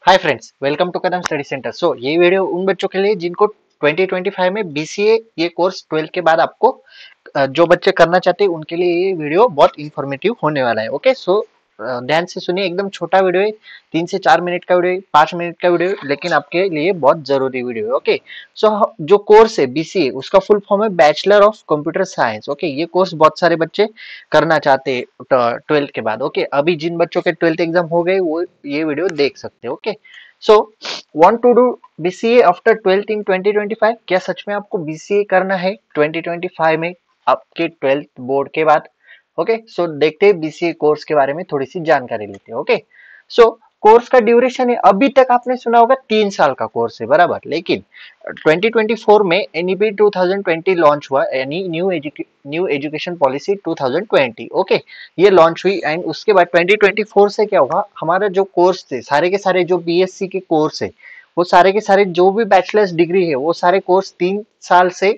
Hi friends, welcome to Kadam study centre. ये video उन बच्चों के लिए जिनको 2025 में बीसीए ये कोर्स 12 के बाद आपको जो बच्चे करना चाहते हैं उनके लिए ये वीडियो बहुत इंफॉर्मेटिव होने वाला है। ओके, ध्यान से सुनिए, एकदम छोटा वीडियो है, 3 से 4 मिनट का वीडियो है, 5 मिनट का वीडियो है, लेकिन आपके लिए बहुत जरूरी वीडियो है। ओके, जो कोर्स है बीसीए उसका फुल फॉर्म है bachelor of computer science. Okay, ये कोर्स बहुत सारे बच्चे करना चाहते हैं 12th के बाद। ओके, अभी जिन बच्चों के 12th एग्जाम हो गए वो ये वीडियो देख सकते हैं। Okay, so want to do BCA after 12th in 2025? क्या सच में आपको बीसीए करना है 2025 में आपके 12th बोर्ड के बाद? ओके, सो देखते हैं बीसीए कोर्स के बारे में, थोड़ी सी जानकारी लेते हैं। ओके, सो कोर्स का ड्यूरेशन है, अभी तक आपने सुना होगा 3 साल का कोर्स है बराबर, लेकिन 2024 में एनईपी 2020 लॉन्च हुआ, यानी न्यू एजुकेशन पॉलिसी 2020। ओके, ये लॉन्च हुई एंड उसके बाद 2024 से क्या होगा, हमारा जो कोर्स थे सारे के सारे जो बीएससी के कोर्स है वो सारे के सारे जो भी बैचलर्स डिग्री है वो सारे कोर्स 3 साल से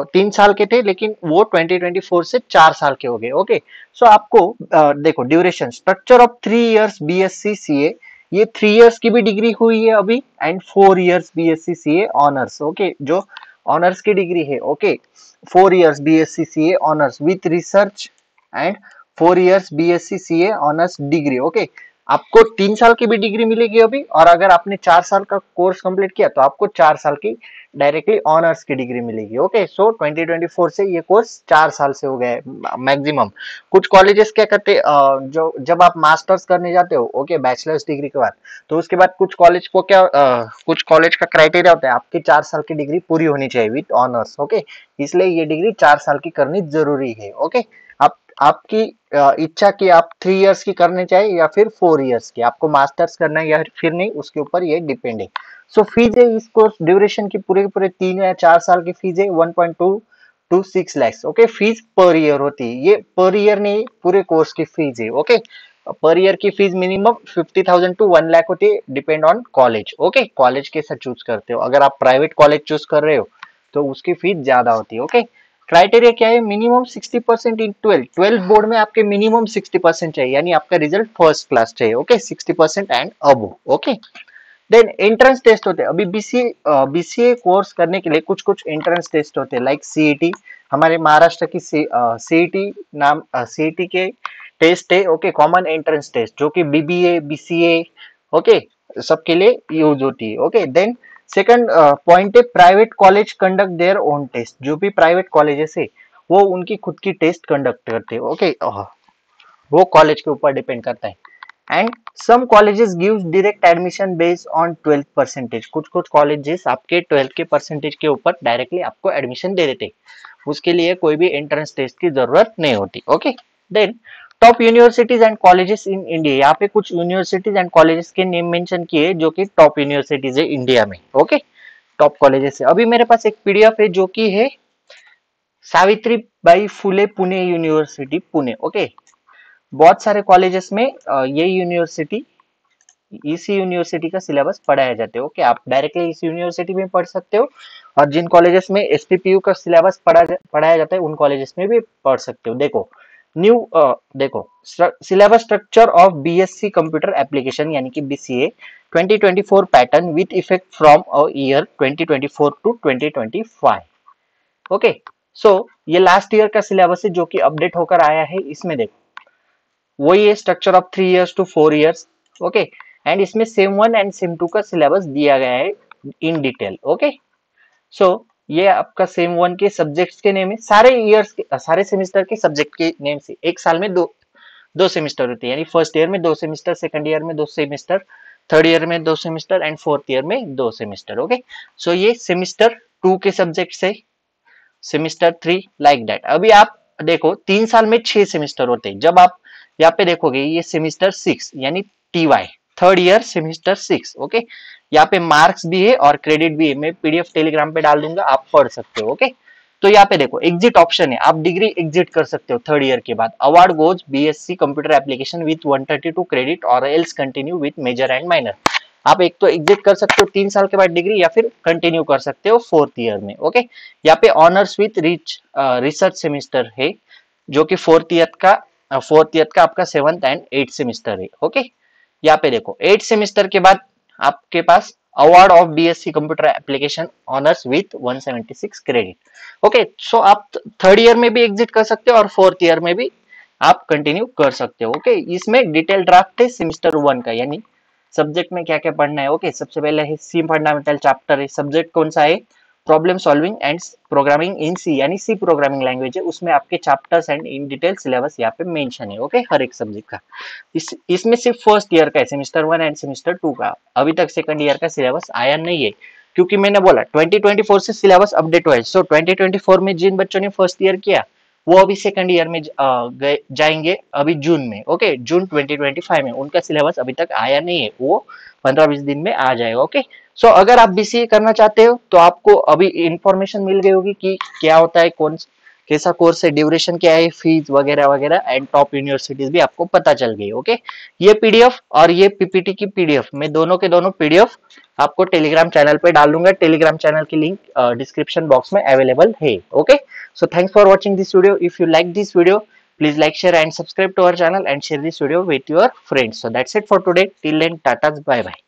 3 साल के थे, लेकिन वो 2024 से 4 साल के हो गए। ओके, सो आपको देखो duration structure of 3 years BSc CA, ये 3 इयर्स की भी डिग्री हुई है अभी, and 4 years BSc CA honours. Okay, जो ऑनर्स की डिग्री है। Okay, 4 years BSc CA honours with research and 4 years BSc CA honours degree. Okay, आपको 3 साल की भी डिग्री मिलेगी अभी, और अगर आपने 4 साल का कोर्स कंप्लीट किया तो आपको 4 साल की डायरेक्टली ऑनर्स की डिग्री मिलेगी। ओके, सो 2024 से ये कोर्स 4 साल से हो गया है मैक्सिमम। कुछ कॉलेजेस क्या करते हैं, जो जब आप मास्टर्स करने जाते हो, ओके, बैचलर्स डिग्री के बाद, तो उसके बाद कुछ कॉलेज को क्या कुछ कॉलेज का क्राइटेरिया होता है, आपकी 4 साल की डिग्री पूरी होनी चाहिए विथ ऑनर्स। ओके, इसलिए ये डिग्री 4 साल की करनी जरूरी है। ओके, आप आपकी इच्छा की आप 3 इयर्स की करने चाहिए या फिर 4 इयर्स की, आपको मास्टर्स करना है या फिर नहीं, उसके ऊपर ये डिपेंड है। सो फीस है इस कोर्स ड्यूरेशन की पूरे के पूरे 3 या 4 साल की फीस है 1.2 to 6 lakhs। Okay, fees per year होती है, ये पर ईयर नहीं, पूरे कोर्स की फीस है। ओके, पर ईयर की फीस मिनिमम 50,000 to 1 लाख होती है, depend on college. Okay, college कैसा चूज करते हो, अगर आप प्राइवेट कॉलेज चूज कर रहे हो तो उसकी फीस ज्यादा होती है। ओके, क्राइटेरिया क्या है, मिनिमम 60% इन 12 बोर्ड में आपके मिनिमम 60% चाहिए, यानी आपका रिजल्ट फर्स्ट क्लास चाहिए। Okay, 60% and above. Okay, then entrance test होते हैं अभी बीसीए कोर्स करने के लिए, कुछ कुछ एंट्रेंस टेस्ट होते हैं, लाइक सीईटी, हमारे महाराष्ट्र की सीईटी नाम सीईटी के टेस्ट है। ओके, कॉमन एंट्रेंस टेस्ट जो कि बीबीए बीसीए ओके सबके लिए यूज होती है। ओके, देन सेकंड पॉइंट है, private college conduct their own test, जो भी प्राइवेट कॉलेजेस है वो उनकी खुद की टेस्ट कंडक्ट करते हैं। ओके, वो कॉलेज के ऊपर डिपेंड करता है। And some colleges gives direct admission based on 12th percentage, कुछ कुछ कॉलेजेस आपके 12th के परसेंटेज के ऊपर डायरेक्टली आपको एडमिशन दे देते, उसके लिए कोई भी एंट्रेंस टेस्ट की जरूरत नहीं होती। Okay, then top universities and colleges in India, यहाँ पे कुछ यूनिवर्सिटीज एंड कॉलेजेस के नेम मेंशन किए जो कि टॉप यूनिवर्सिटीज है इंडिया में। ओके, टॉप कॉलेजेस है, अभी मेरे पास एक पीडीएफ है जो कि है Savitri by Phule Pune university Pune. Okay, बहुत सारे कॉलेजेस में ये यूनिवर्सिटी, इसी यूनिवर्सिटी का सिलेबस पढ़ाया जाता है। ओके, आप डायरेक्टली इस यूनिवर्सिटी में पढ़ सकते हो, और जिन कॉलेजेस में एसपीपीयू का सिलेबस पढ़ाया जाता है उन कॉलेजेस में भी पढ़ सकते हो। देखो न्यू देखो syllabus structure of BSc computer application यानी कि BCA 2024 pattern with effect from year 2024 to 2025। Okay, so ये लास्ट ईयर का सिलेबस है जो कि अपडेट होकर आया है। इसमें देखो वही है, structure of 3 years to 4 years. Okay, and इसमें सेम 1 एंड सेम 2 का सिलेबस दिया गया है इन डिटेल। ओके, सो ये आपका सेम 1 के सब्जेक्ट्स के नेम है, सारे ईयर्स के सारे सेमेस्टर के सब्जेक्ट के नेम से। एक साल में दो दो सेमेस्टर होते हैं, यानी फर्स्ट ईयर में 2 सेमेस्टर, सेकंड ईयर में 2 सेमेस्टर, थर्ड ईयर में 2 सेमेस्टर एंड फोर्थ ईयर में 2 सेमेस्टर। ओके, सो ये सेमेस्टर 2 के सब्जेक्ट है, सेमेस्टर 3 लाइक दैट। अभी आप देखो 3 साल में 6 सेमेस्टर होते हैं, जब आप यहाँ पे देखोगे ये सेमेस्टर 6 यानी TY, third year semester 6। Okay, यहाँ पे मार्क्स भी है और क्रेडिट भी है, मैं पीडीएफ टेलीग्राम पे डाल दूंगा, आप पढ़ सकते हो। ओके, तो यहाँ पे देखो एग्जिट ऑप्शन है, आप डिग्री एग्जिट कर सकते हो थर्ड ईयर के बाद। Award goes BSc computer application with 132 credit और else continue with major and minor. आप एक तो एग्जिट कर सकते हो 3 साल के बाद डिग्री, या फिर कंटिन्यू कर सकते हो फोर्थ ईयर में। ओके, यहाँ पे ऑनर्स विथ रिसर्च सेमेस्टर है जो कि फोर्थ ईयर का आपका 7th एंड 8th सेमेस्टर है। ओके, यहाँ पे देखो 8 सेमेस्टर के बाद आपके पास award of BSc computer application honours with 176 credit. Okay, so आप थर्ड ईयर में भी एग्जिट कर सकते हो और फोर्थ ईयर में भी आप कंटिन्यू कर सकते हो। ओके, इसमें डिटेल ड्राफ्ट है सेमिस्टर 1 का, यानी सब्जेक्ट में क्या क्या पढ़ना है। ओके, सबसे पहले है सी फंडामेंटल चैप्टर है, सब्जेक्ट कौन सा है, problem solving and programming in C, यानी सी प्रोग्रामिंग लैंग्वेज है, उसमें आपके chapters and in detail syllabus यहाँ पे मेंशन है। ओके, हर एक सब्जेक्ट का। इसमें सिर्फ फर्स्ट ईयर का है, सेमिस्टर 1 एंड सेमिस्टर 2 का, अभी तक सेकंड ईयर का सिलेबस आया नहीं है, क्योंकि मैंने बोला 2024 से सिलेबस अपडेट हुआ है। सो 2024 में जिन बच्चों ने फर्स्ट ईयर किया वो अभी सेकंड ईयर में जाएंगे अभी जून में। ओके, जून 2025 में, उनका सिलेबस अभी तक आया नहीं है, वो 15-20 दिन में आ जाएगा। ओके, सो अगर आप बीसीए करना चाहते हो तो आपको अभी इंफॉर्मेशन मिल गई होगी कि क्या होता है, कौन कैसा कोर्स है, ड्यूरेशन क्या है, फीस वगैरह वगैरह, एंड टॉप यूनिवर्सिटीज भी आपको पता चल गई। ओके, ये पीडीएफ और ये पीपीटी की पीडीएफ, मैं दोनों के दोनों पीडीएफ आपको टेलीग्राम चैनल पे डाल दूंगा। टेलीग्राम चैनल की लिंक डिस्क्रिप्शन बॉक्स में अवेलेबल है। Okay, so thanks for watching this video. If you like this video, please like, share and subscribe to our channel and share this video with your friends. So that's it for today. Till then, tata, bye bye.